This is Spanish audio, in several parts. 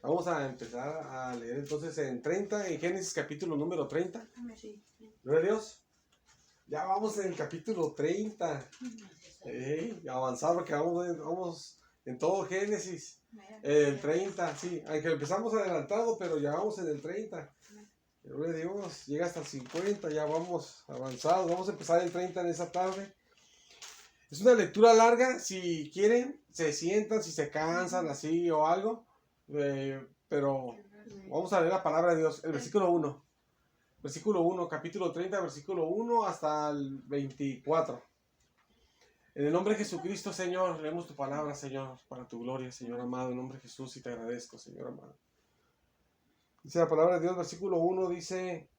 Vamos a empezar a leer entonces en Génesis capítulo número 30. Gloria a Dios. Ya vamos en el capítulo 30. Avanzar porque vamos en todo Génesis. El 30, sí. Aunque empezamos adelantado, pero ya vamos en el 30. Gloria a Dios. Llega hasta el 50, ya vamos avanzados. Vamos a empezar el 30 en esa tarde. Es una lectura larga. Si quieren, se sientan, si se cansan así o algo. Pero vamos a leer la palabra de Dios, el versículo 1. Versículo 1, capítulo 30, versículo 1 hasta el 24. En el nombre de Jesucristo, Señor, leemos tu palabra, Señor, para tu gloria, Señor amado, en nombre de Jesús, y te agradezco, Señor amado. Dice la palabra de Dios, versículo 1, dice: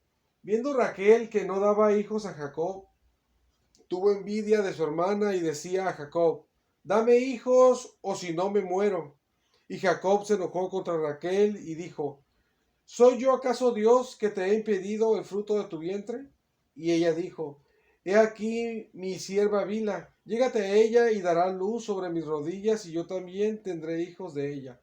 viendo Raquel que no daba hijos a Jacob, tuvo envidia de su hermana y decía a Jacob: dame hijos o si no me muero. Y Jacob se enojó contra Raquel y dijo: ¿soy yo acaso Dios que te he impedido el fruto de tu vientre? Y ella dijo: he aquí mi sierva Bila, llégate a ella y dará luz sobre mis rodillas, y yo también tendré hijos de ella.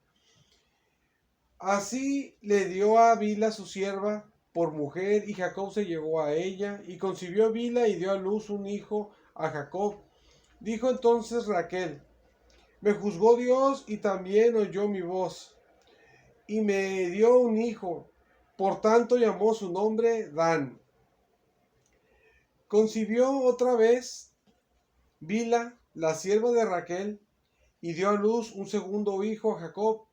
Así le dio a Bila su sierva por mujer, y Jacob se llegó a ella, y concibió Bila y dio a luz un hijo a Jacob. Dijo entonces Raquel: me juzgó Dios y también oyó mi voz, y me dio un hijo. Por tanto llamó su nombre Dan. Concibió otra vez Bila, la sierva de Raquel, y dio a luz un segundo hijo a Jacob.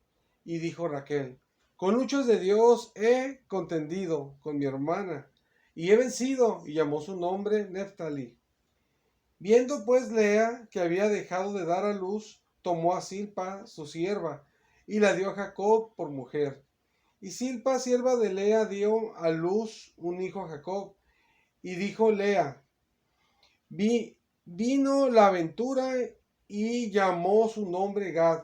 Y dijo Raquel: con luchas de Dios he contendido con mi hermana, y he vencido, y llamó su nombre Neftalí. Viendo pues Lea que había dejado de dar a luz, tomó a Silpa, su sierva, y la dio a Jacob por mujer. Y Silpa, sierva de Lea, dio a luz un hijo a Jacob. Y dijo Lea: vino la aventura, y llamó su nombre Gad.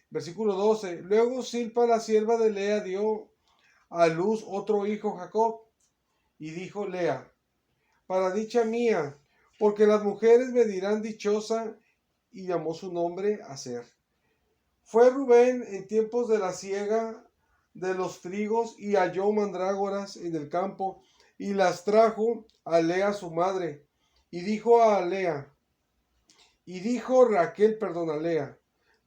Versículo 12. Luego Silpa, la sierva de Lea, dio a luz otro hijo a Jacob. Y dijo Lea: para dicha mía, porque las mujeres me dirán dichosa. Y llamó su nombre Aser. Fue Rubén en tiempos de la siega de los trigos, y halló mandrágoras en el campo, y las trajo a Lea su madre. Y dijo Raquel a Lea: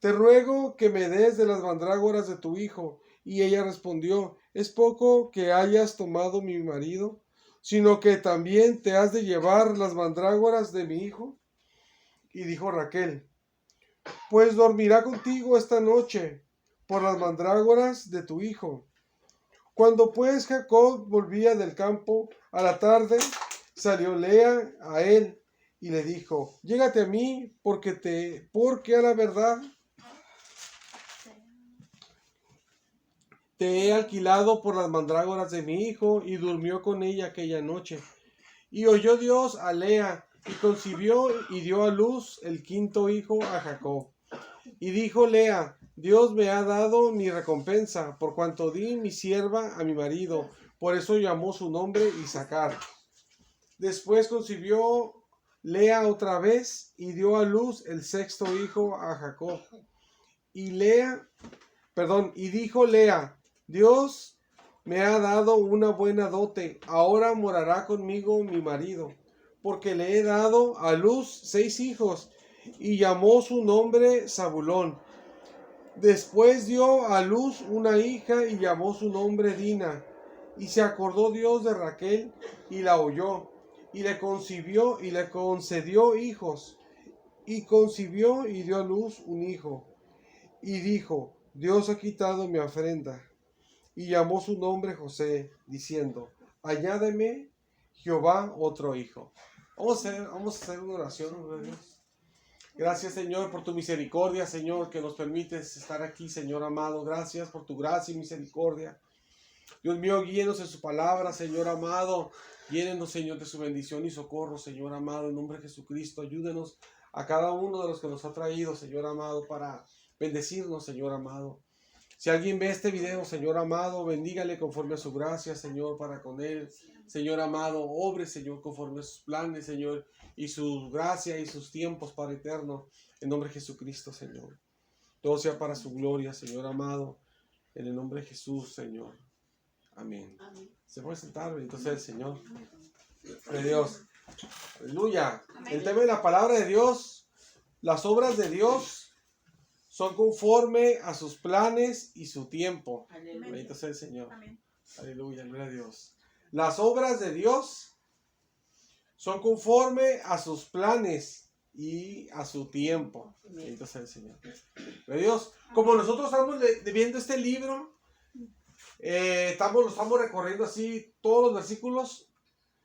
te ruego que me des de las mandrágoras de tu hijo. Y ella respondió: ¿es poco que hayas tomado mi marido, sino que también te has de llevar las mandrágoras de mi hijo? Y dijo Raquel: pues dormirá contigo esta noche por las mandrágoras de tu hijo. Cuando pues Jacob volvía del campo a la tarde, salió Lea a él y le dijo: llégate a mí, porque a la verdad te he alquilado por las mandrágoras de mi hijo. Y durmió con ella aquella noche. Y oyó Dios a Lea, y concibió y dio a luz el quinto hijo a Jacob. Y dijo Lea: Dios me ha dado mi recompensa, por cuanto di mi sierva a mi marido. Por eso llamó su nombre Isacar. Después concibió Lea otra vez, y dio a luz el sexto hijo a Jacob. Y dijo Lea: Dios me ha dado una buena dote, ahora morará conmigo mi marido, porque le he dado a luz 6 hijos. Y llamó su nombre Zabulón. Después dio a luz una hija, y llamó su nombre Dina. Y se acordó Dios de Raquel, y la oyó, y le concibió, y le concedió hijos. Y concibió y dio a luz un hijo. Y dijo: Dios ha quitado mi afrenta. Y llamó su nombre José, diciendo: añádeme Jehová otro hijo. Vamos a hacer una oración, Dios. Gracias, Señor, por tu misericordia, Señor, que nos permites estar aquí, Señor amado. Gracias por tu gracia y misericordia. Dios mío, guíenos en su palabra, Señor amado. Llénenos, Señor, de su bendición y socorro, Señor amado, en nombre de Jesucristo. Ayúdenos a cada uno de los que nos ha traído, Señor amado, para bendecirnos, Señor amado. Si alguien ve este video, Señor amado, bendígale conforme a su gracia, Señor, para con él. Señor amado, obre, Señor, conforme a sus planes, Señor, y su gracia y sus tiempos para eterno, en nombre de Jesucristo, Señor. Todo sea para su gloria, Señor amado. En el nombre de Jesús, Señor. Amén. Se puede sentar, bendito sea el Señor. De Dios. Aleluya. El tema de la palabra de Dios, las obras de Dios son conforme a sus planes y su tiempo. Bendito sea el Señor. Amén. Aleluya, gloria a Dios. Las obras de Dios son conforme a sus planes y a su tiempo. Bendito sea el Señor. Gloria a Dios. Como nosotros estamos viendo este libro, lo estamos recorriendo así todos los versículos.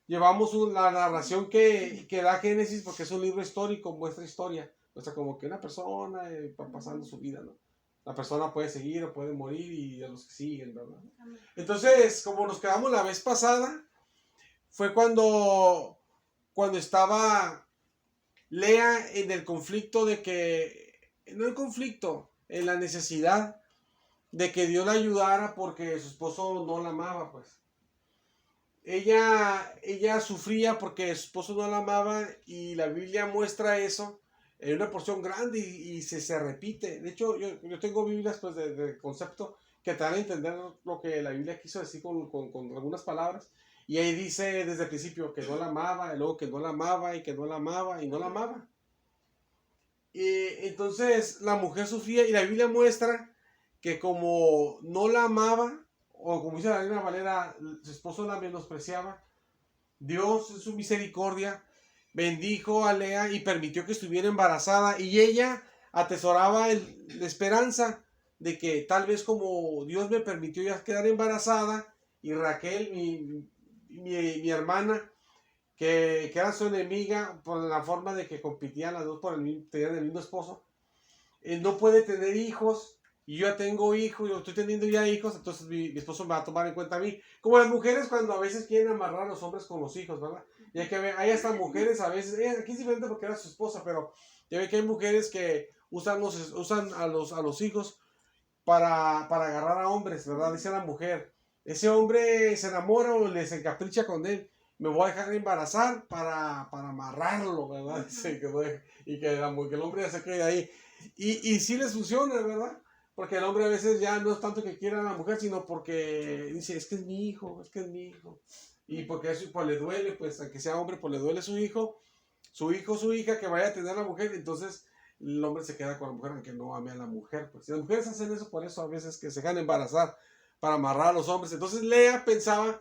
Llevamos la narración que da Génesis, porque es un libro histórico, muestra historia. Muestra como que una persona va pasando su vida, ¿no? La persona puede seguir o puede morir y a los que siguen, ¿verdad? Entonces, como nos quedamos la vez pasada, fue cuando estaba Lea en el conflicto de que, no el conflicto, en la necesidad de que Dios la ayudara porque su esposo no la amaba, pues. Ella sufría porque su esposo no la amaba y la Biblia muestra eso en una porción grande y se repite. De hecho, yo tengo Biblias pues, de concepto que te dan a entender lo que la Biblia quiso decir con algunas palabras. Y ahí dice desde el principio que no la amaba, y luego que no la amaba, y que no la amaba, y no la amaba. Y entonces la mujer sufría y la Biblia muestra que como no la amaba, o como dice de alguna manera, su esposo la menospreciaba, Dios en su misericordia bendijo a Lea y permitió que estuviera embarazada, y ella atesoraba la esperanza de que tal vez como Dios me permitió ya quedar embarazada, y Raquel, mi hermana, que era su enemiga por la forma de que competían las dos por tener el mismo esposo, no puede tener hijos, y yo ya tengo hijos, yo estoy teniendo ya hijos, entonces mi esposo me va a tomar en cuenta a mí. Como las mujeres cuando a veces quieren amarrar a los hombres con los hijos, ¿verdad? Ya que hay hasta mujeres a veces, aquí es diferente porque era su esposa, pero ya ve que hay mujeres que usan a los hijos para agarrar a hombres, ¿verdad? Dice la mujer, ese hombre se enamora o les encapricha con él, me voy a dejar embarazar para amarrarlo, ¿verdad? Dice y que el hombre ya se quede ahí. Y sí les funciona, ¿verdad? Porque el hombre a veces ya no es tanto que quiera a la mujer, sino porque dice, es que es mi hijo, es que es mi hijo. Y porque eso pues le duele, pues aunque sea hombre, pues le duele su hijo, su hija que vaya a tener a la mujer, entonces el hombre se queda con la mujer aunque no ame a la mujer. Pues. Y las mujeres hacen eso por eso a veces que se dejan embarazar para amarrar a los hombres. Entonces Lea pensaba,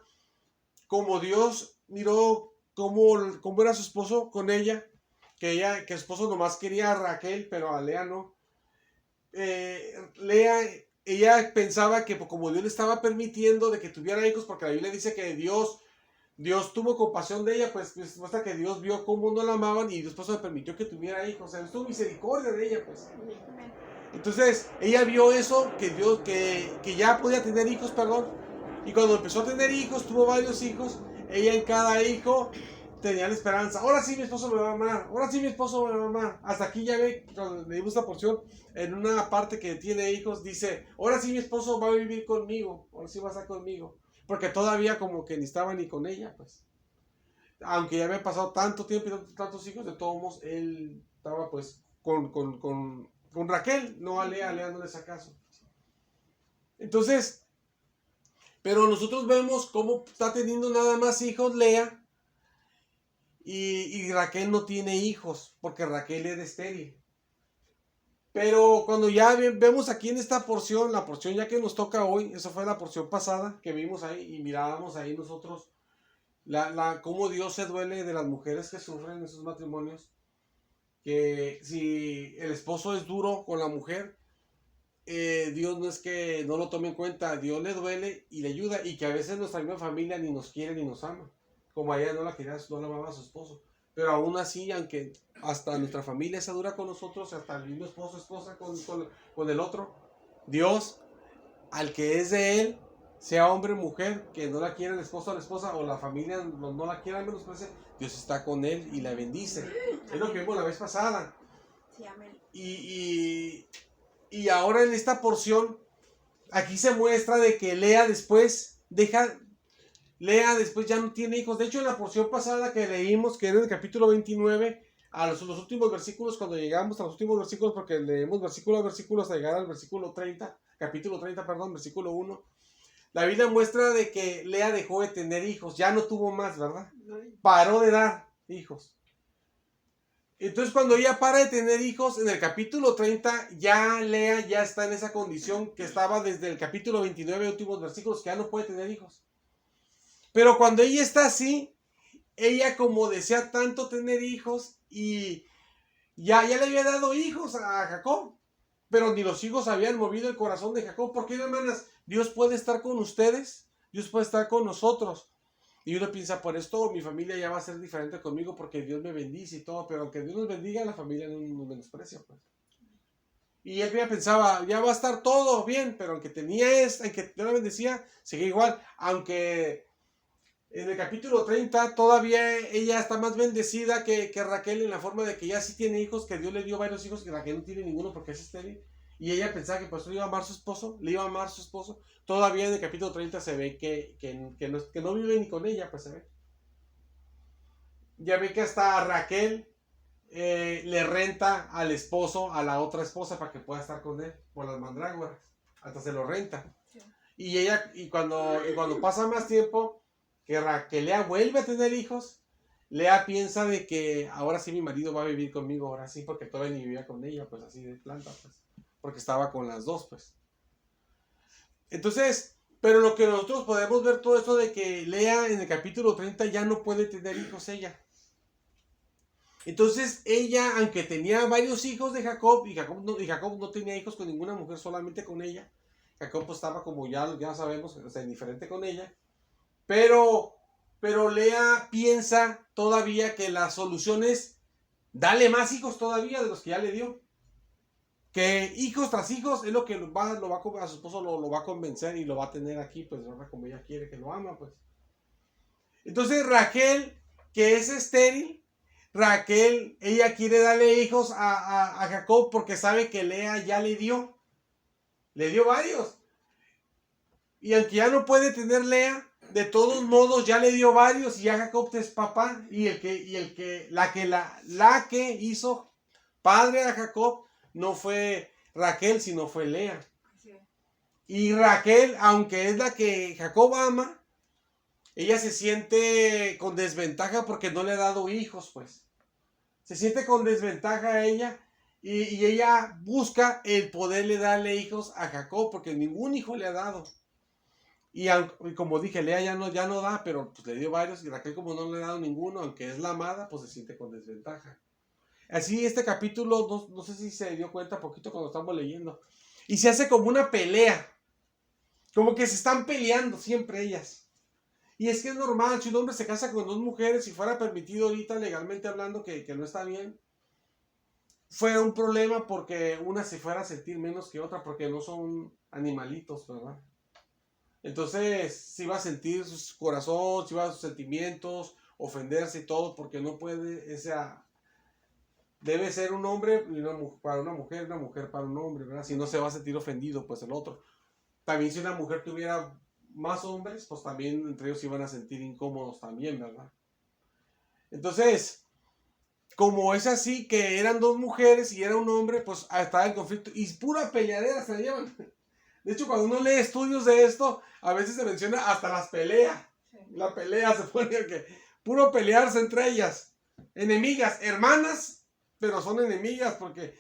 como Dios miró cómo era su esposo con ella, que su esposo nomás quería a Raquel, pero a Lea no. Ella pensaba que como Dios le estaba permitiendo de que tuviera hijos, porque la Biblia dice que Dios tuvo compasión de ella, pues hasta que Dios vio cómo no la amaban y después le permitió que tuviera hijos, o sea, tuvo misericordia de ella, pues. Entonces, ella vio eso, que Dios, que ya podía tener hijos, perdón, y cuando empezó a tener hijos, tuvo varios hijos, ella en cada hijo tenía la esperanza, ahora sí mi esposo me va a amar, ahora sí mi esposo me va a amar. Hasta aquí ya ve, cuando leímos esta porción, en una parte que tiene hijos, dice, ahora sí mi esposo va a vivir conmigo, ahora sí va a estar conmigo. Porque todavía como que ni estaba ni con ella, pues. Aunque ya había pasado tanto tiempo y tantos hijos, de todos modos, él estaba pues con Raquel, no a Lea no le saca caso. Entonces, pero nosotros vemos cómo está teniendo nada más hijos Lea, y Raquel no tiene hijos, porque Raquel era estéril. Pero cuando ya vemos aquí en esta porción, la porción ya que nos toca hoy, esa fue la porción pasada que vimos ahí y mirábamos ahí nosotros cómo Dios se duele de las mujeres que sufren en sus matrimonios, que si el esposo es duro con la mujer, Dios no es que no lo tome en cuenta, Dios le duele y le ayuda, y que a veces nuestra misma familia ni nos quiere ni nos ama, como a ella no la quería, no la amaba a su esposo. Pero aún así, aunque hasta nuestra familia sea dura con nosotros, hasta el mismo esposa con el otro, Dios, al que es de él, sea hombre o mujer, que no la quiera el esposo o la esposa, o la familia no la quiera menospreciar, Dios está con él y la bendice. Es lo que vimos la vez pasada. Sí, amén. Y ahora en esta porción, aquí se muestra de que Lea después ya no tiene hijos. De hecho, en la porción pasada que leímos, que era en el capítulo 29, a los últimos versículos, cuando llegamos a los últimos versículos, porque leemos versículo a versículo hasta llegar al versículo 30, capítulo 30, perdón, versículo 1, la Biblia muestra de que Lea dejó de tener hijos, ya no tuvo más, ¿verdad? Paró de dar hijos. Entonces cuando ella para de tener hijos, en el capítulo 30, ya Lea ya está en esa condición que estaba desde el capítulo 29, últimos versículos, que ya no puede tener hijos. Pero cuando ella está así, ella como desea tanto tener hijos y ya le había dado hijos a Jacob, pero ni los hijos habían movido el corazón de Jacob. ¿Por qué, hermanas? Dios puede estar con ustedes, Dios puede estar con nosotros. Y uno piensa, por esto mi familia ya va a ser diferente conmigo porque Dios me bendice y todo, pero aunque Dios nos bendiga, la familia no nos menosprecia, pues. Y él ya pensaba, ya va a estar todo bien, pero aunque aunque Dios la bendecía, seguía igual. Aunque en el capítulo 30 todavía ella está más bendecida que Raquel en la forma de que ya sí tiene hijos, que Dios le dio varios hijos, que Raquel no tiene ninguno porque es estéril. Y ella pensaba que pues le iba a amar su esposo, Todavía en el capítulo 30 se ve que no vive ni con ella, pues se ve. Ya ve que hasta Raquel le renta al esposo, a la otra esposa, para que pueda estar con él, por las mandrágoras. Hasta se lo renta. Sí. Y cuando pasa más tiempo, que Lea vuelve a tener hijos, Lea piensa de que ahora sí mi marido va a vivir conmigo, ahora sí, porque todavía ni vivía con ella, pues así de planta, pues. Porque estaba con las dos, pues. Entonces, pero lo que nosotros podemos ver todo esto de que Lea en el capítulo 30 ya no puede tener hijos ella. Entonces ella, aunque tenía varios hijos de Jacob, y Jacob no tenía hijos con ninguna mujer, solamente con ella. Jacob pues, estaba como ya sabemos, o sea, indiferente con ella. Pero Lea piensa todavía que la solución es darle más hijos todavía de los que ya le dio. Que hijos tras hijos es lo que a su esposo lo va a convencer y lo va a tener aquí, pues, como ella quiere, que lo ama, pues. Entonces Raquel, que es estéril, ella quiere darle hijos a Jacob porque sabe que Lea ya le dio varios. Y aunque ya no puede tener Lea, de todos modos ya le dio varios y ya Jacob es papá. Y la que hizo padre a Jacob no fue Raquel, sino fue Lea. Sí. Y Raquel, aunque es la que Jacob ama, ella se siente con desventaja porque no le ha dado hijos, pues. Se siente con desventaja a ella y ella busca el poderle darle hijos a Jacob porque ningún hijo le ha dado. Y como dije, Lea ya no da, pero pues le dio varios y Raquel como no le ha dado ninguno, aunque es la amada, pues se siente con desventaja. Así este capítulo, no sé si se dio cuenta poquito cuando estamos leyendo, y se hace como una pelea, como que se están peleando siempre ellas. Y es que es normal, si un hombre se casa con dos mujeres, si fuera permitido ahorita legalmente hablando que no está bien, fuera un problema porque una se fuera a sentir menos que otra, porque no son animalitos, ¿verdad? Entonces, si va a sentir su corazón, si va a sus sentimientos, ofenderse y todo, porque no puede, debe ser un hombre para una mujer para un hombre, ¿verdad? Si no se va a sentir ofendido, pues el otro. También si una mujer tuviera más hombres, pues también entre ellos se iban a sentir incómodos también, ¿verdad? Entonces, como es así, que eran dos mujeres y era un hombre, pues estaba el conflicto y pura peleadera se llevan. De hecho, cuando uno lee estudios de esto, a veces se menciona hasta las peleas. Sí. La pelea se pone que puro pelearse entre ellas. Enemigas, hermanas, pero son enemigas porque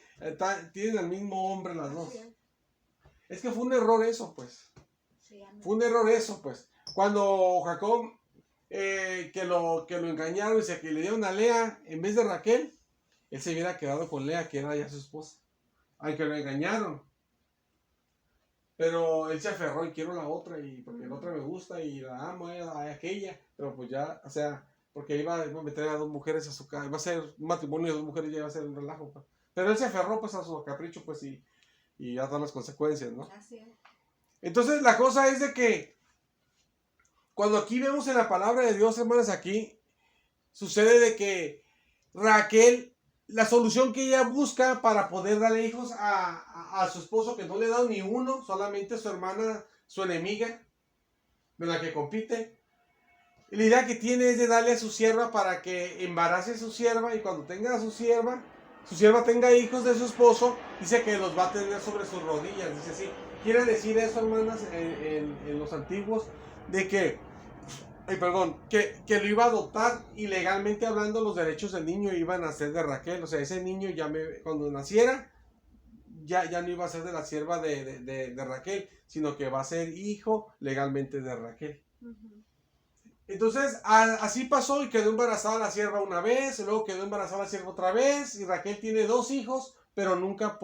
tienen al mismo hombre las dos. Es que fue un error eso, pues. Sí, fue un error eso, pues. Cuando Jacob, que lo engañaron, y que le dieron a Lea en vez de Raquel, él se hubiera quedado con Lea, que era ya su esposa. Aunque lo engañaron. Pero él se aferró y quiero la otra, y porque la otra me gusta y la amo a aquella. Pero pues ya, o sea, porque iba a meter a dos mujeres a su casa, iba a ser un matrimonio de dos mujeres, ya iba a ser un relajo, pues. Pero él se aferró pues a su capricho, pues, y ya dan las consecuencias, ¿no? Así es. Entonces la cosa es de que cuando aquí vemos en la palabra de Dios, hermanas, aquí sucede de que Raquel, la solución que ella busca para poder darle hijos a su esposo, que no le ha dado ni uno, solamente su hermana, su enemiga, de la que compite, la idea que tiene es de darle a su sierva para que embarace a su sierva, y cuando tenga a su sierva tenga hijos de su esposo, dice que los va a tener sobre sus rodillas, dice así, quiere decir eso, hermanas, en los antiguos, de que, que lo iba a adoptar y legalmente hablando los derechos del niño iban a ser de Raquel. O sea, ese niño cuando naciera, ya no iba a ser de la sierva de Raquel, sino que va a ser hijo legalmente de Raquel. Entonces, así pasó y quedó embarazada la sierva una vez, luego quedó embarazada la sierva otra vez, y Raquel tiene 2 hijos, pero nunca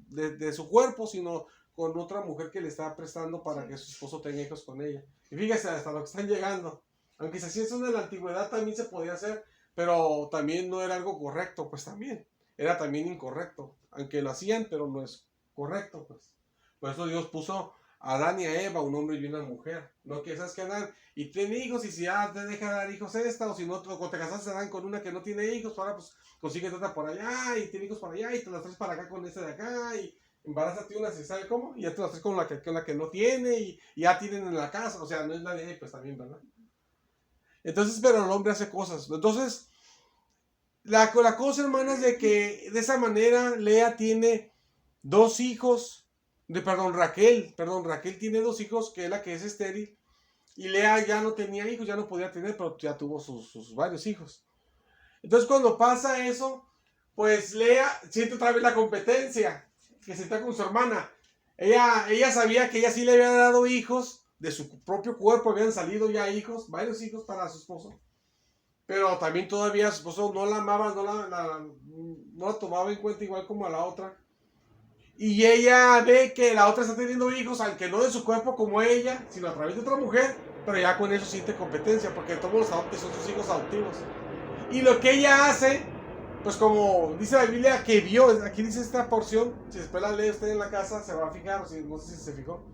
de su cuerpo, sino con otra mujer que le estaba prestando para que su esposo tenga hijos con ella. Y fíjese hasta lo que están llegando. Aunque si así es en la antigüedad también se podía hacer, pero también no era algo correcto, pues también. Era también incorrecto. Aunque lo hacían, pero no es correcto, pues. Por eso Dios puso a Adán y a Eva, un hombre y una mujer. No que sabes que Adán y tiene hijos, y si ya te deja dar hijos esta, o si no, cuando te casaste Adán con una que no tiene hijos, ahora pues consigues otra por allá, y tiene hijos por allá, y te las traes para acá con esta de acá, y embarázate una, si sabe cómo, y ya te las traes con la que no tiene, y ya tienen en la casa, o sea, no es la de ahí, pues también, ¿verdad? Entonces, pero el hombre hace cosas. Entonces, la cosa, hermanas, de que de esa manera Lea tiene 2 hijos, Raquel tiene 2 hijos, que es la que es estéril, y Lea ya no tenía hijos, ya no podía tener, pero ya tuvo sus varios hijos. Entonces cuando pasa eso, pues Lea siente otra vez la competencia, que se está con su hermana. Ella sabía que ella sí le había dado hijos, de su propio cuerpo habían salido ya hijos, varios hijos para su esposo. Pero también todavía su esposo no la amaba, no la tomaba en cuenta igual como a la otra. Y ella ve que la otra está teniendo hijos, aunque no de su cuerpo como ella, sino a través de otra mujer, pero ya con eso siente competencia, porque todos los adoptes son sus hijos adoptivos. Y lo que ella hace, pues como dice la Biblia, que vio, aquí dice esta porción, si después la lee usted en la casa, se va a fijar, o si, no sé si se fijó.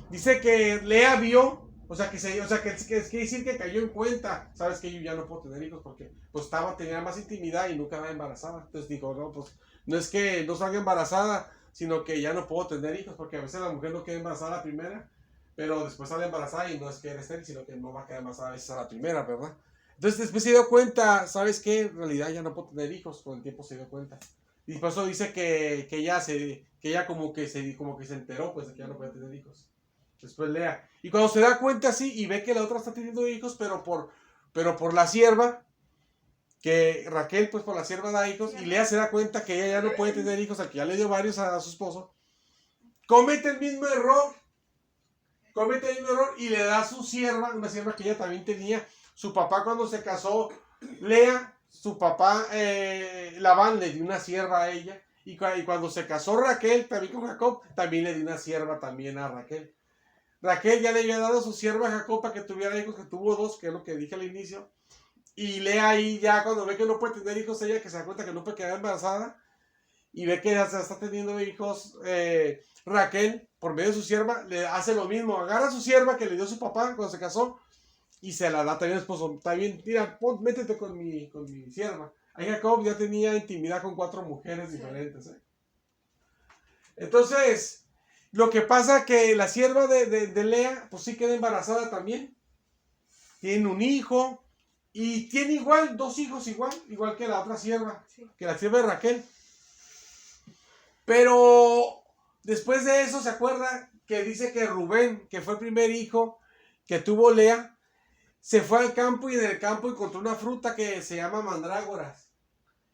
Dice que Lea vio, que decir que cayó en cuenta, sabes que yo ya no puedo tener hijos porque pues tenía más intimidad y nunca era embarazada. Entonces dijo, no, pues no es que no salga embarazada, sino que ya no puedo tener hijos, porque a veces la mujer no queda embarazada la primera, pero después sale embarazada y no es que era estéril, sino que no va a quedar embarazada a veces a la primera, ¿verdad? Entonces después se dio cuenta, ¿sabes qué? En realidad ya no puedo tener hijos, con el tiempo se dio cuenta. Y por eso dice que ella como que se enteró, pues, de que ya no puede tener hijos. Después Lea. Y cuando se da cuenta así y ve que la otra está teniendo hijos, pero por la sierva, que Raquel, pues por la sierva da hijos, y Lea se da cuenta que ella ya no puede tener hijos, al que ya le dio varios a su esposo, comete el mismo error y le da a su sierva, una sierva que ella también tenía. Su papá cuando se casó, Lea, su papá Labán le dio una sierva a ella, y cuando se casó Raquel también con Jacob, también le dio una sierva también a Raquel. Raquel ya le había dado a su sierva a Jacob para que tuviera hijos, que tuvo 2, que es lo que dije al inicio. Y Lea ahí ya cuando ve que no puede tener hijos, ella que se da cuenta que no puede quedar embarazada, y ve que ya se está teniendo hijos, Raquel, por medio de su sierva, le hace lo mismo. Agarra a su sierva que le dio su papá cuando se casó, y se la da también al esposo. Está bien, mira, métete con mi sierva. Ahí Jacob ya tenía intimidad con 4 mujeres diferentes. Entonces, lo que pasa que la sierva de Lea, pues sí queda embarazada también. Tiene un hijo. Y tiene igual, 2 hijos igual que la otra sierva, que la sierva de Raquel. Pero después de eso, ¿se acuerda que dice que Rubén, que fue el primer hijo que tuvo Lea, se fue al campo y en el campo encontró una fruta que se llama mandrágoras?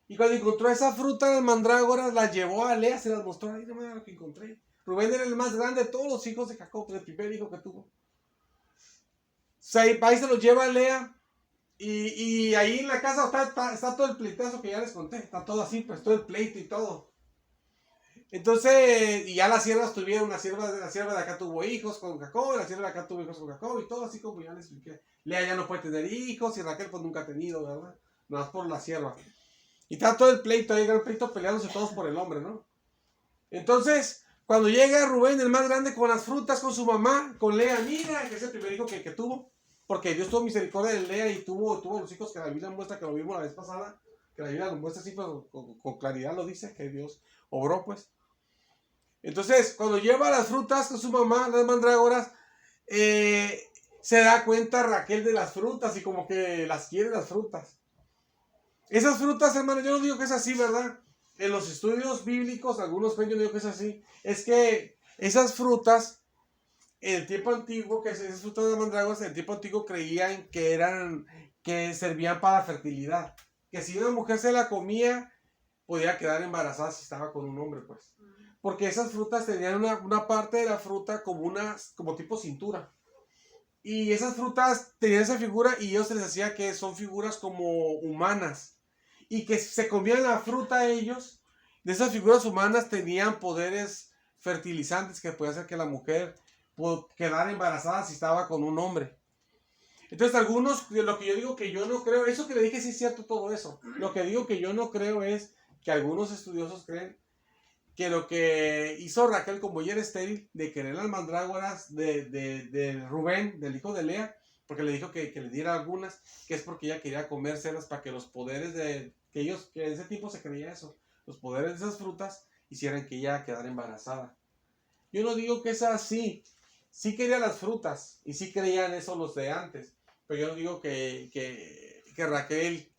Y cuando encontró esa fruta, las mandrágoras, las llevó a Lea, se las mostró. Ahí no me da lo que encontré. Rubén era el más grande de todos los hijos de Jacob, el primer hijo que tuvo. Ahí se los lleva a Lea. Y ahí en la casa está todo el pleitazo que ya les conté. Está todo así, pues todo el pleito y todo. Entonces, y ya las siervas tuvieron, la sierva de acá tuvo hijos con Jacob, la sierva de acá tuvo hijos con Jacob, y todo así como ya les expliqué. Lea ya no puede tener hijos, y Raquel pues nunca ha tenido, ¿verdad? Nada más por la sierva. Y está todo el pleito, ahí el pleito peleándose todos por el hombre, ¿no? Entonces, cuando llega Rubén, el más grande, con las frutas, con su mamá, con Lea, mira, que es el primer hijo que tuvo. Porque Dios tuvo misericordia de Lea y tuvo los hijos que la Biblia muestra, que lo vimos la vez pasada, que la Biblia lo muestra así, pues, con claridad lo dice, que Dios obró, pues. Entonces, cuando lleva las frutas con su mamá, las mandrágoras, se da cuenta Raquel de las frutas y como que las quiere las frutas. Esas frutas, hermano, yo no digo que es así, ¿verdad? En los estudios bíblicos, algunos creen, yo digo que es así. Es que esas frutas, en el tiempo antiguo, que esas frutas de mandrágoras, en el tiempo antiguo creían que servían para fertilidad. Que si una mujer se la comía, podía quedar embarazada si estaba con un hombre, pues. Porque esas frutas tenían una parte de la fruta como tipo cintura. Y esas frutas tenían esa figura y ellos se les hacía que son figuras como humanas. Y que se comían la fruta ellos, de esas figuras humanas tenían poderes fertilizantes que podía hacer que la mujer quedara embarazada si estaba con un hombre. Entonces algunos, lo que yo digo que yo no creo, eso que le dije sí es cierto todo eso. Lo que digo que yo no creo es que algunos estudiosos creen que lo que hizo Raquel como ella era estéril, de querer las mandrágoras de Rubén, del hijo de Lea, porque le dijo que le diera algunas, que es porque ella quería comérselas para que los poderes que en ese tiempo se creía eso, los poderes de esas frutas hicieran que ella quedara embarazada. Yo no digo que es así, sí quería las frutas y sí creían eso los de antes, pero yo no digo que Raquel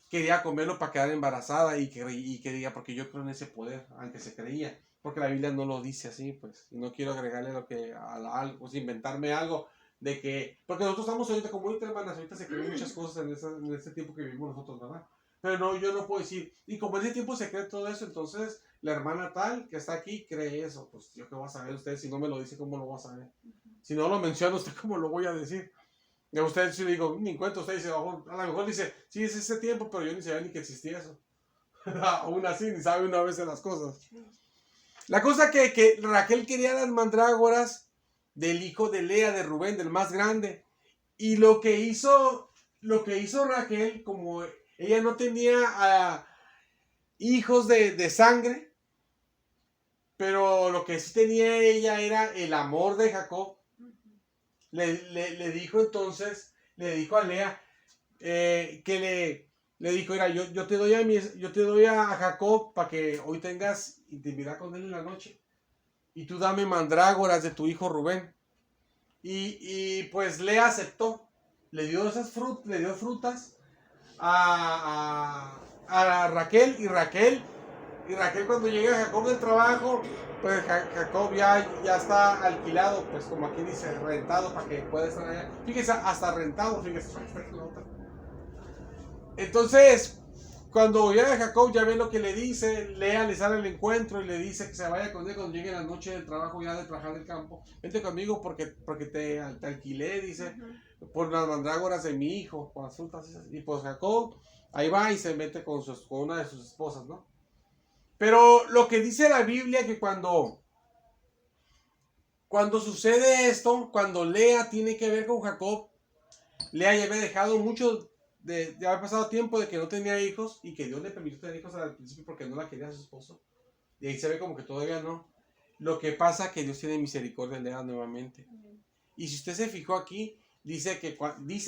quería comerlo para quedar embarazada y que diga, porque yo creo en ese poder, aunque se creía, porque la Biblia no lo dice así, pues, y no quiero agregarle lo que algo, inventarme algo de que, porque nosotros estamos ahorita, como ahorita hermanas, ahorita se creen muchas cosas en este tiempo que vivimos nosotros, ¿verdad? Pero no, yo no puedo decir, y como en ese tiempo se cree todo eso, entonces la hermana tal que está aquí cree eso, pues yo qué voy a saber usted, si no me lo dice, ¿cómo lo voy a saber? Si no lo menciona usted, ¿cómo lo voy a decir? Y a usted si le digo, ni cuento, usted dice, a lo mejor dice, sí, es ese tiempo, pero yo ni sabía ni que existía eso. Aún así, ni sabe una vez de las cosas. La cosa que Raquel quería las mandrágoras del hijo de Lea, de Rubén, del más grande. Y lo que hizo Raquel, como ella no tenía hijos de sangre, pero lo que sí tenía ella era el amor de Jacob. Le dijo entonces, le dijo a Lea, que le dijo, mira, yo te doy a Jacob para que hoy tengas intimidad con él en la noche. Y tú dame mandrágoras de tu hijo Rubén. Y pues Lea aceptó. Le dio frutas a Raquel. Y Raquel cuando llega Jacob del trabajo, pues Jacob ya está alquilado, pues como aquí dice, rentado para que pueda estar allá. Fíjese, hasta rentado, fíjese. Entonces, cuando llega Jacob, ya ve lo que le dice. Lea le sale al encuentro y le dice que se vaya con él cuando llegue la noche del trabajo, ya de trabajar del campo. Vente conmigo porque te alquilé, dice, por las mandrágoras de mi hijo, por las frutas. Y pues Jacob ahí va y se mete con una de sus esposas, ¿no? Pero lo que dice la Biblia que cuando sucede esto, cuando Lea tiene que ver con Jacob, Lea ya había dejado mucho ya había pasado tiempo de que no tenía hijos y que Dios le permitió tener hijos al principio porque no la quería a su esposo. Y ahí se ve como que todavía no. Lo que pasa es que Dios tiene misericordia de Lea nuevamente. Y si usted se fijó aquí, dice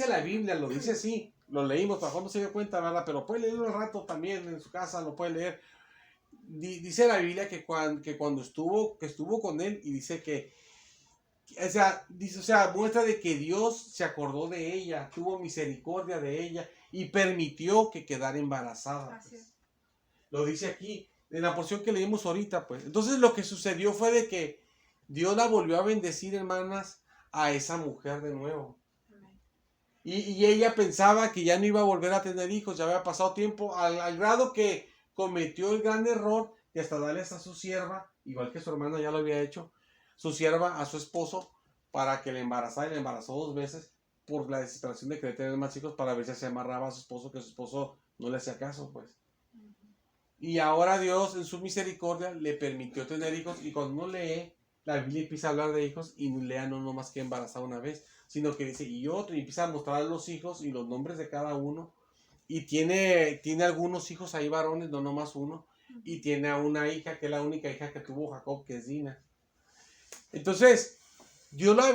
la Biblia, lo dice así, lo leímos, para no se dio cuenta, ¿verdad? Pero puede leerlo al rato también en su casa, lo puede leer. Dice la Biblia que cuando estuvo con él y dice que muestra de que Dios se acordó de ella, tuvo misericordia de ella y permitió que quedara embarazada. Pues. Lo dice aquí, en la porción que leímos ahorita, pues. Entonces lo que sucedió fue de que Dios la volvió a bendecir, hermanas, a esa mujer de nuevo. Y ella pensaba que ya no iba a volver a tener hijos, ya había pasado tiempo, al grado que cometió el gran error de hasta darle a su sierva, igual que su hermana ya lo había hecho, su sierva a su esposo para que le embarazara, y le embarazó 2 veces por la desesperación de querer tener más hijos, para ver si se amarraba a su esposo, que su esposo no le hacía caso, pues. Y ahora Dios en su misericordia le permitió tener hijos, y cuando uno lee, la Biblia empieza a hablar de hijos y Lea no nomás que embarazada una vez, sino que dice, y otro, y empieza a mostrar los hijos y los nombres de cada uno, y tiene algunos hijos ahí varones, no nomás uno, y tiene a una hija, que es la única hija que tuvo Jacob, que es Dina. Entonces, Dios la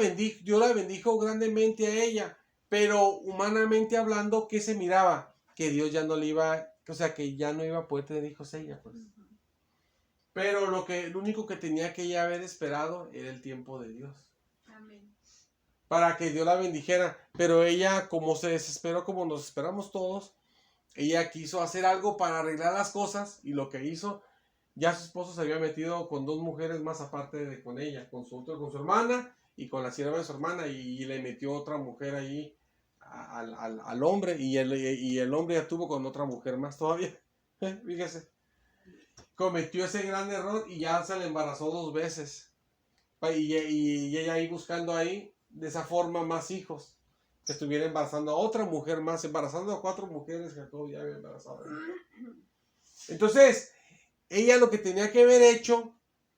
bendijo grandemente a ella, pero humanamente hablando, ¿qué se miraba? Que Dios ya no le iba, o sea, que ya no iba a poder tener hijos ella, pues. Pero lo único que tenía que ella haber esperado era el tiempo de Dios. Amén. Para que Dios la bendijera, pero ella, como se desesperó, como nos esperamos todos, ella quiso hacer algo para arreglar las cosas, y lo que hizo, ya su esposo se había metido con 2 mujeres más aparte de con ella, con su hermana y con la sierva de su hermana, y le metió otra mujer ahí al hombre, y el hombre ya tuvo con otra mujer más todavía. Fíjese, cometió ese gran error y ya se le embarazó 2 veces. Y ella ahí buscando ahí, de esa forma, más hijos. Que estuviera embarazando a otra mujer más, embarazando a 4 mujeres que Jacob ya había embarazado. Entonces, ella lo que tenía que haber hecho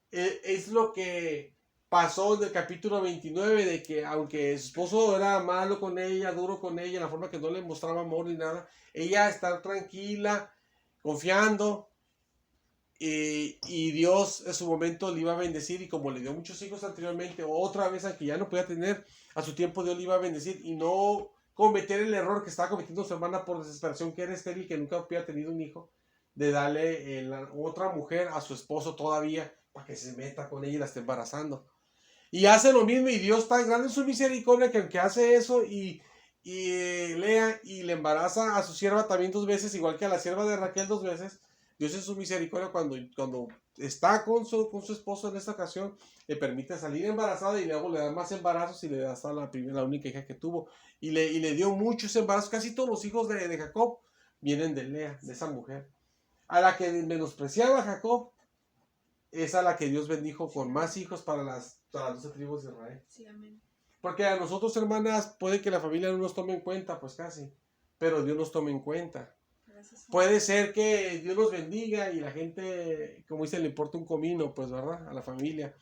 es lo que pasó en el capítulo 29, de que aunque su esposo era malo con ella, duro con ella, en la forma que no le mostraba amor ni nada, ella estar tranquila, confiando, y Dios en su momento le iba a bendecir, y como le dio muchos hijos anteriormente, otra vez, aunque ya no podía tener, a su tiempo Dios le iba a bendecir, y no cometer el error que estaba cometiendo su hermana por desesperación, que era estéril, que nunca había tenido un hijo, de darle otra mujer a su esposo todavía, para que se meta con ella y la esté embarazando. Y hace lo mismo, y Dios tan grande en su misericordia, que aunque hace eso y Lea y le embaraza a su sierva también 2 veces, igual que a la sierva de Raquel 2 veces, Dios en su misericordia, cuando está con su esposo en esta ocasión, le permite salir embarazada, y luego le da más embarazos, y le da hasta la única hija que tuvo, y le dio muchos embarazos. Casi todos los hijos de Jacob vienen de Lea, de esa mujer. A la que menospreciaba Jacob es a la que Dios bendijo con más hijos para las 12 tribus de Israel. Sí, amén. Porque a nosotros, hermanas, puede que la familia no nos tome en cuenta, pues casi, pero Dios nos tome en cuenta. Puede ser que Dios nos bendiga y la gente, como dice, le importa un comino, pues, ¿verdad? A la familia.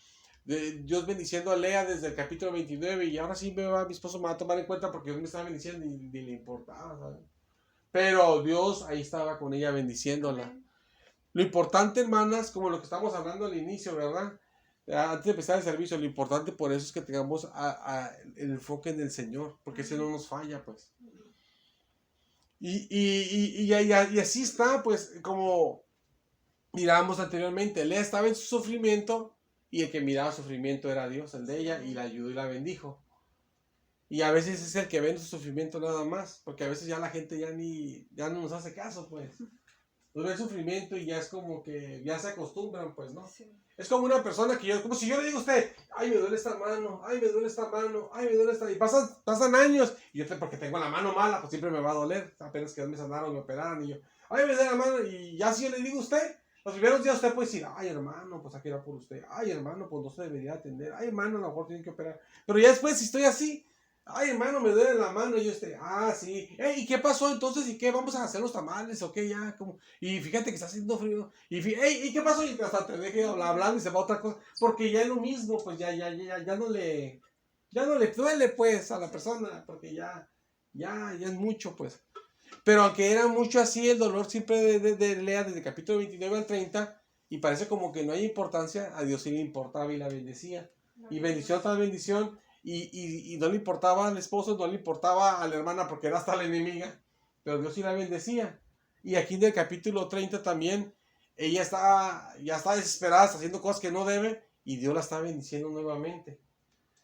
Dios bendiciendo a Lea desde el capítulo 29, y ahora sí mi esposo me va a tomar en cuenta porque Dios me estaba bendiciendo y ni le importaba, ¿sabes? Pero Dios ahí estaba con ella bendiciéndola. Amén. Lo importante, hermanas, como lo que estamos hablando al inicio, ¿verdad? Antes de empezar el servicio, lo importante por eso es que tengamos el enfoque en el Señor, porque ese no nos falla, pues. Y así está, pues, como mirábamos anteriormente, Lea estaba en su sufrimiento, y el que miraba su sufrimiento era Dios, el de ella, y la ayudó y la bendijo. Y a veces es el que ve su sufrimiento nada más, porque a veces ya la gente ya no nos hace caso, pues. Nos ve el sufrimiento y ya es como que ya se acostumbran, pues, ¿no? Sí. Es como una persona como si yo le digo a usted, ay, me duele esta mano, ay, me duele esta mano, ay, me duele esta, y pasan años, y yo porque tengo la mano mala, pues siempre me va a doler, apenas que me sanaron, me operaron, y yo, ay, me duele la mano, y ya si yo le digo a usted, los primeros días usted puede decir, ay, hermano, pues aquí era por usted, ay, hermano, pues no se debería atender, ay, hermano, a lo mejor tiene que operar, pero ya después si estoy así, ay, hermano, me duele la mano, y yo sí. ¿Y qué pasó entonces? ¿Y qué? ¿Vamos a hacer los tamales o qué? Ya, como, y fíjate que está haciendo frío. ¿Y qué pasó? Y hasta te deje hablando y se va a otra cosa. Porque ya es lo mismo, pues ya no le duele, pues, a la persona, porque ya es mucho, pues. Pero aunque era mucho así, el dolor siempre de Lea, desde el capítulo 29 al 30, y parece como que no hay importancia, a Dios sí le importaba y la bendecía. Y bendición tras bendición. Y no le importaba al esposo, no le importaba a la hermana, porque era hasta la enemiga, pero Dios sí la bendecía. Y aquí en el capítulo 30 también, ella ya está desesperada, está haciendo cosas que no debe, y Dios la está bendiciendo nuevamente.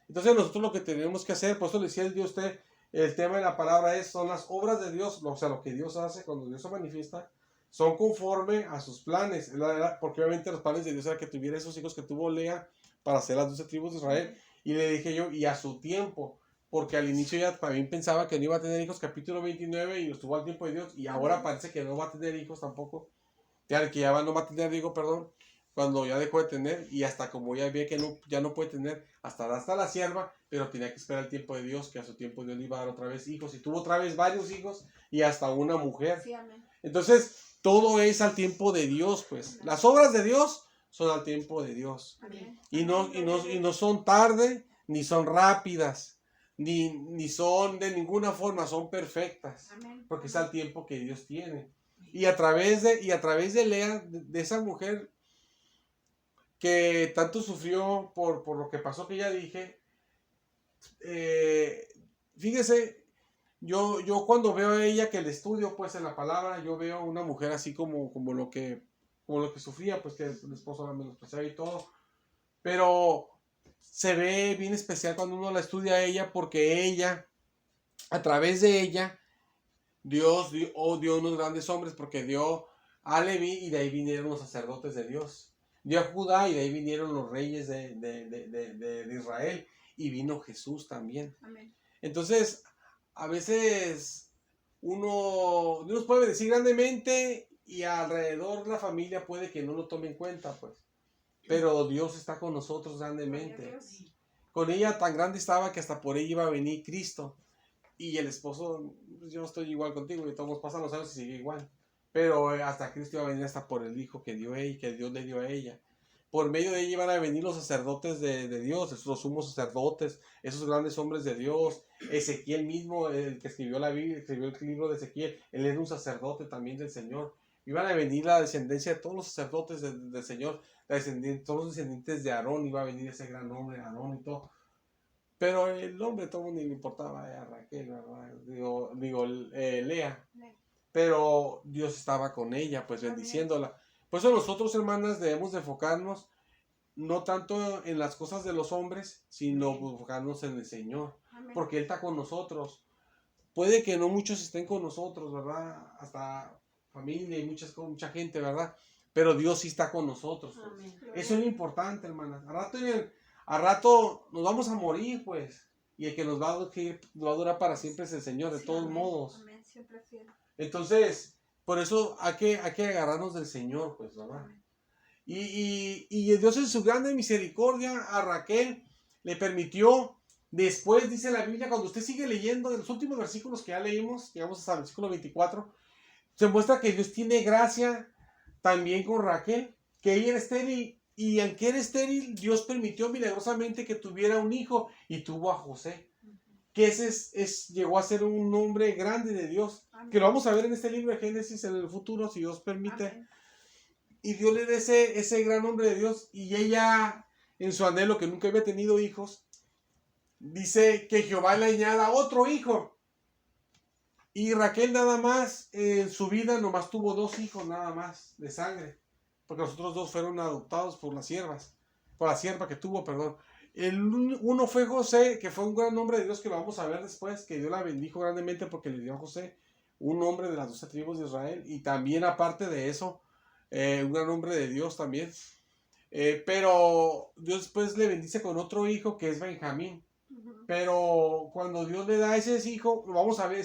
Entonces nosotros lo que tenemos que hacer, por eso le decía el Dios usted, el tema de la palabra son las obras de Dios, o sea, lo que Dios hace cuando Dios se manifiesta, son conforme a sus planes, porque obviamente los planes de Dios era que tuviera esos hijos que tuvo Lea para hacer las 12 tribus de Israel. Y le dije yo, y a su tiempo, porque al inicio ya también pensaba que no iba a tener hijos, capítulo 29, y estuvo al tiempo de Dios, y ahora parece que no va a tener hijos tampoco, no va a tener hijos, perdón, cuando ya dejó de tener, y hasta como ya ve que ya no puede tener, hasta la sierva, pero tenía que esperar el tiempo de Dios, que a su tiempo Dios le iba a dar otra vez hijos, y tuvo otra vez varios hijos, y hasta una mujer. Sí, amén. Entonces, todo es al tiempo de Dios, pues. Las obras de Dios son al tiempo de Dios. Amén. Y no son tarde, ni son rápidas, ni son de ninguna forma, son perfectas. Amén. Porque es al tiempo que Dios tiene. Y a través de Lea, de esa mujer que tanto sufrió por lo que pasó, que ya dije, fíjese, yo cuando veo a ella, que le estudio pues en la palabra, yo veo una mujer así como lo que sufría, pues que el esposo la menospreciaba y todo, pero se ve bien especial cuando uno la estudia a ella, porque ella, a través de ella, Dios dio unos grandes hombres, porque dio a Leví, y de ahí vinieron los sacerdotes de Dios. Dio a Judá, y de ahí vinieron los reyes de Israel, y vino Jesús también. Amén. Entonces, a veces Dios puede decir grandemente, y alrededor la familia puede que no lo tome en cuenta, pues. Pero Dios está con nosotros grandemente. Con ella tan grande estaba que hasta por ella iba a venir Cristo. Y el esposo, pues yo estoy igual contigo, y todos pasan los años y sigue igual. Pero hasta Cristo iba a venir hasta por el hijo que dio ella, que Dios le dio a ella. Por medio de ella iban a venir los sacerdotes de Dios, los sumos sacerdotes, esos grandes hombres de Dios. Ezequiel mismo, el que escribió la Biblia, escribió el libro de Ezequiel, él era un sacerdote también del Señor. Iban a venir la descendencia de todos los sacerdotes del Señor, todos los descendientes de Aarón, iba a venir ese gran hombre, Aarón y todo. Pero el hombre todo ni le importaba a Raquel, ¿verdad? Digo Lea. Pero Dios estaba con ella, pues bendiciéndola. Por eso nosotros, hermanas, debemos de enfocarnos no tanto en las cosas de los hombres, sino enfocarnos en el Señor. Amén. Porque Él está con nosotros. Puede que no muchos estén con nosotros, ¿verdad? Hasta familia y mucha gente, ¿verdad? Pero Dios sí está con nosotros. Pues. Eso es lo importante, hermanas. A rato nos vamos a morir, pues. Y el que nos va a durar para siempre es el Señor, de todos modos. Amén. Siempre fiel. Entonces, por eso hay que agarrarnos del Señor, pues, ¿verdad? Y Dios en su grande misericordia a Raquel le permitió, después dice la Biblia, cuando usted sigue leyendo de los últimos versículos que ya leímos, llegamos hasta el versículo 24, se muestra que Dios tiene gracia también con Raquel, que ella era estéril, y aunque era estéril, Dios permitió milagrosamente que tuviera un hijo, y tuvo a José, que llegó a ser un hombre grande de Dios. Amén. Que lo vamos a ver en este libro de Génesis en el futuro, si Dios permite. Amén. Y Dios le da ese gran hombre de Dios, y ella, en su anhelo que nunca había tenido hijos, dice que Jehová le añada otro hijo. Y Raquel nada más, en su vida nomás tuvo 2 hijos nada más de sangre, porque los otros 2 fueron adoptados por la sierva que tuvo, perdón. Uno fue José, que fue un gran hombre de Dios, que lo vamos a ver después, que Dios la bendijo grandemente porque le dio a José un hombre de las 12 tribus de Israel, y también aparte de eso, un gran hombre de Dios también. Pero Dios después le bendice con otro hijo que es Benjamín. Pero cuando Dios le da ese hijo, lo vamos a ver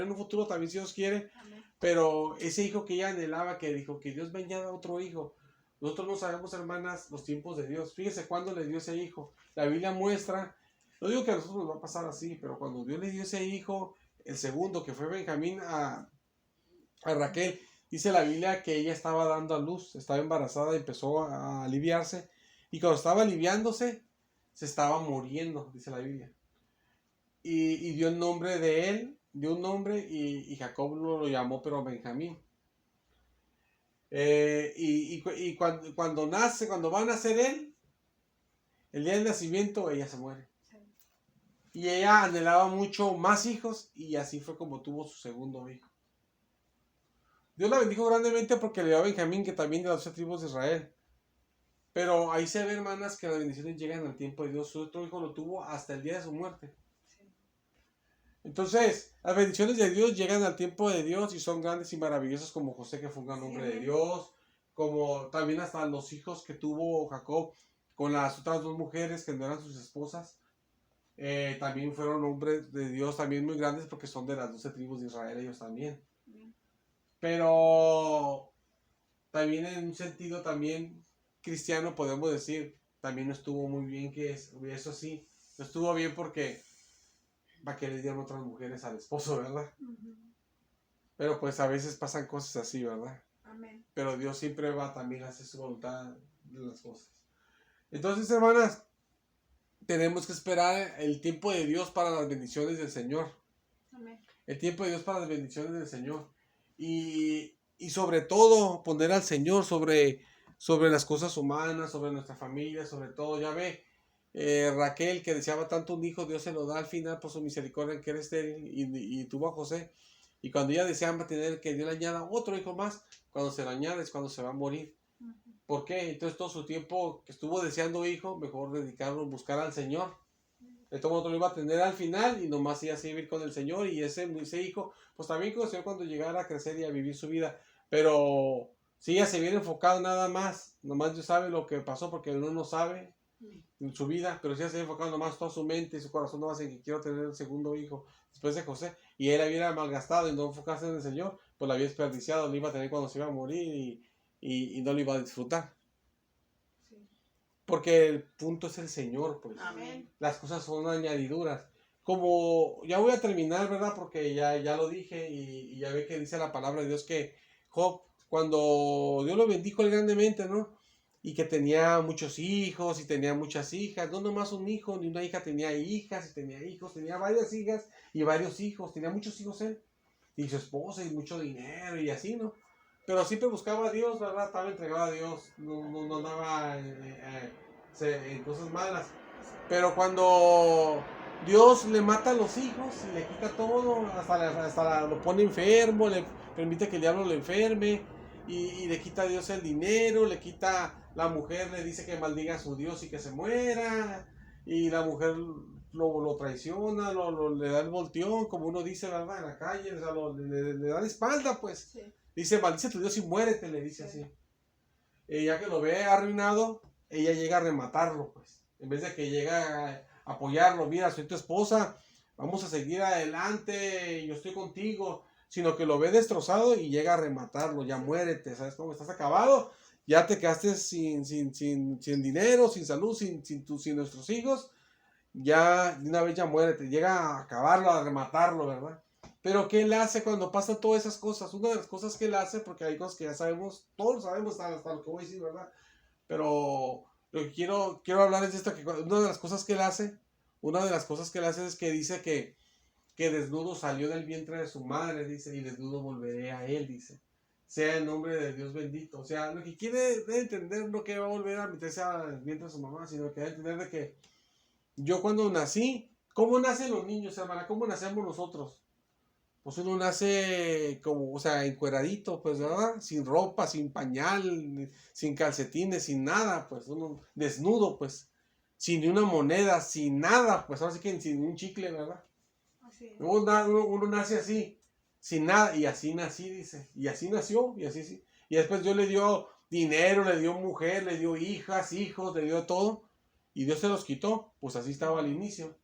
en un futuro también si Dios quiere. Amén. Pero ese hijo que ella anhelaba, que dijo que Dios me añada otro hijo. Nosotros no sabemos, hermanas, los tiempos de Dios. Fíjese cuándo le dio ese hijo. La Biblia muestra, no digo que a nosotros nos va a pasar así, pero cuando Dios le dio ese hijo, el segundo, que fue Benjamín, a Raquel, dice la Biblia que ella estaba dando a luz, estaba embarazada, empezó a aliviarse, y cuando estaba aliviándose, se estaba muriendo, dice la Biblia. Y dio el nombre de él, dio un nombre, y Jacob lo llamó, pero Benjamín. Y cuando va a nacer él, el día del nacimiento, ella se muere. Sí. Y ella anhelaba mucho más hijos, y así fue como tuvo su segundo hijo. Dios la bendijo grandemente porque le dio a Benjamín, que también de las 12 tribus de Israel. Pero ahí se ve, hermanas, que las bendiciones llegan al tiempo de Dios. Su otro hijo lo tuvo hasta el día de su muerte. Sí. Entonces, las bendiciones de Dios llegan al tiempo de Dios y son grandes y maravillosas, como José, que fue un gran hombre de Dios, como también hasta los hijos que tuvo Jacob con las otras 2 mujeres que no eran sus esposas. También fueron hombres de Dios también muy grandes, porque son de las 12 tribus de Israel ellos también. Pero también en un sentido también cristiano podemos decir, también no estuvo muy bien, que eso sí, no estuvo bien porque para que le dieran otras mujeres al esposo, ¿verdad? Pero pues a veces pasan cosas así, ¿verdad? Amén. Pero Dios siempre va también a hacer su voluntad de las cosas. Entonces, hermanas, tenemos que esperar el tiempo de Dios para las bendiciones del Señor. Amén. El tiempo de Dios para las bendiciones del Señor. Y sobre todo poner al Señor sobre las cosas humanas, sobre nuestra familia, sobre todo. Ya ve, Raquel, que deseaba tanto un hijo, Dios se lo da al final por su misericordia, que era estéril, y tuvo a José. Y cuando ella deseaba tener, que Dios le añada otro hijo más, cuando se lo añade es cuando se va a morir. ¿Por qué? Entonces todo su tiempo que estuvo deseando hijo, mejor dedicarlo a buscar al Señor. De todo modo lo iba a tener al final, y nomás iba a seguir con el Señor, y ese hijo, pues también con el Señor cuando llegara a crecer y a vivir su vida. Pero si ella se viene enfocada nada más, nomás Dios sabe lo que pasó porque uno no sabe en su vida, pero si ella se viene enfocada nomás toda su mente y su corazón nomás en que quiero tener el segundo hijo después de José, y él la hubiera malgastado y no enfocarse en el Señor, pues la había desperdiciado, lo iba a tener cuando se iba a morir y no lo iba a disfrutar. Porque el punto es el Señor, pues. Amén. Las cosas son añadiduras. Como ya voy a terminar, ¿verdad? Porque ya lo dije y ya ve que dice la palabra de Dios que Job, cuando Dios lo bendijo él grandemente, ¿no? Y que tenía muchos hijos y tenía muchas hijas, no nomás un hijo ni una hija, tenía hijas y tenía hijos, tenía varias hijas y varios hijos, tenía muchos hijos él, y su esposa y mucho dinero y así, ¿no? Pero siempre buscaba a Dios, ¿verdad? Estaba entregado a Dios, no andaba en cosas malas. Pero cuando Dios le mata a los hijos y le quita todo, hasta lo pone enfermo, le permite que el diablo lo enferme, y le quita a Dios el dinero, le quita, la mujer le dice que maldiga a su Dios y que se muera, y la mujer lo traiciona, le da el volteón, como uno dice, ¿verdad? En la calle, o sea, le da la espalda, pues. Sí. Dice, maldice a tu Dios y muérete, le dice así. Ya que lo ve arruinado, ella llega a rematarlo, pues. En vez de que llega a apoyarlo, mira, soy tu esposa, vamos a seguir adelante, yo estoy contigo, sino que lo ve destrozado y llega a rematarlo, ya muérete, ¿sabes cómo? Estás acabado, ya te quedaste sin dinero, sin salud, sin nuestros hijos, ya de una vez ya muérete, llega a acabarlo, a rematarlo, ¿verdad? Pero ¿qué él hace cuando pasan todas esas cosas? Una de las cosas que él hace, porque hay cosas que ya sabemos, todos sabemos hasta lo que voy a decir, ¿verdad? Pero lo que quiero hablar es de esto, que una de las cosas que él hace, es que dice que desnudo salió del vientre de su madre, dice, y desnudo volveré a él, dice. Sea el nombre de Dios bendito. O sea, lo que quiere entender no que va a volver a meterse al vientre de su mamá, sino que va a entender de que yo cuando nací, ¿cómo nacen los niños, hermana? ¿Cómo nacemos nosotros? Pues uno nace como, o sea, encueradito, pues, ¿verdad? Sin ropa, sin pañal, sin calcetines, sin nada, pues, uno desnudo, pues, sin ni una moneda, sin nada, pues, ahora sí que sin un chicle, ¿verdad? Así. Uno nace así, sin nada, y así nací, dice, y así nació, y así sí. Y después Dios le dio dinero, le dio mujer, le dio hijas, hijos, le dio todo, y Dios se los quitó, pues así estaba al inicio.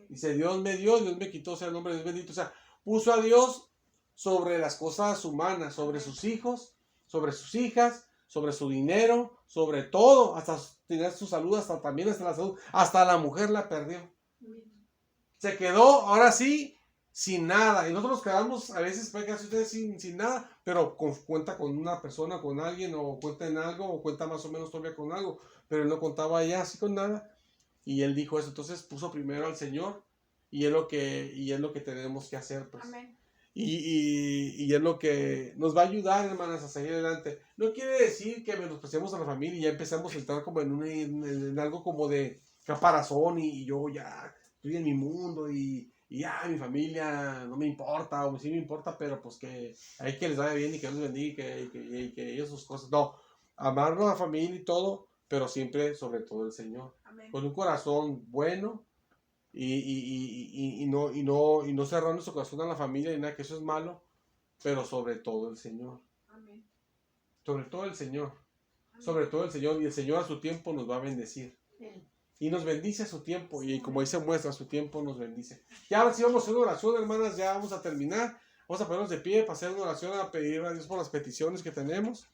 Dice, Dios me dio, Dios me quitó, sea el nombre de Dios bendito, o sea, puso a Dios sobre las cosas humanas, sobre sus hijos, sobre sus hijas, sobre su dinero, sobre todo, hasta tener su salud, hasta también hasta la salud, hasta la mujer la perdió. Se quedó, ahora sí, sin nada. Y nosotros quedamos, a veces puede quedarse ustedes sin nada, pero cuenta con una persona, con alguien, o cuenta en algo, o cuenta más o menos todavía con algo. Pero él no contaba ya así con nada. Y él dijo eso, entonces puso primero al Señor, y es lo que tenemos que hacer, pues. Amén. Y es lo que nos va a ayudar, hermanas, a seguir adelante. No quiere decir que menospreciemos a la familia y ya empezamos a estar como en algo como de caparazón y yo ya estoy en mi mundo y ya mi familia no me importa, o sí me importa, pero pues que hay que les vaya bien y que Dios les bendiga y que ellos sus cosas. No, amar a la familia y todo, pero siempre sobre todo el Señor. Amén. Con un corazón bueno. Y no cerrar nuestro corazón a la familia ni nada, que eso es malo, pero sobre todo el Señor. Amén. Sobre todo el Señor. Amén. Sobre todo el Señor, y el Señor a su tiempo nos va a bendecir. Bien. Y nos bendice a su tiempo, y como ahí se muestra, a su tiempo nos bendice. Ya ahora sí vamos a hacer una oración, hermanas, ya vamos a terminar. Vamos a ponernos de pie para hacer una oración, a pedir a Dios por las peticiones que tenemos.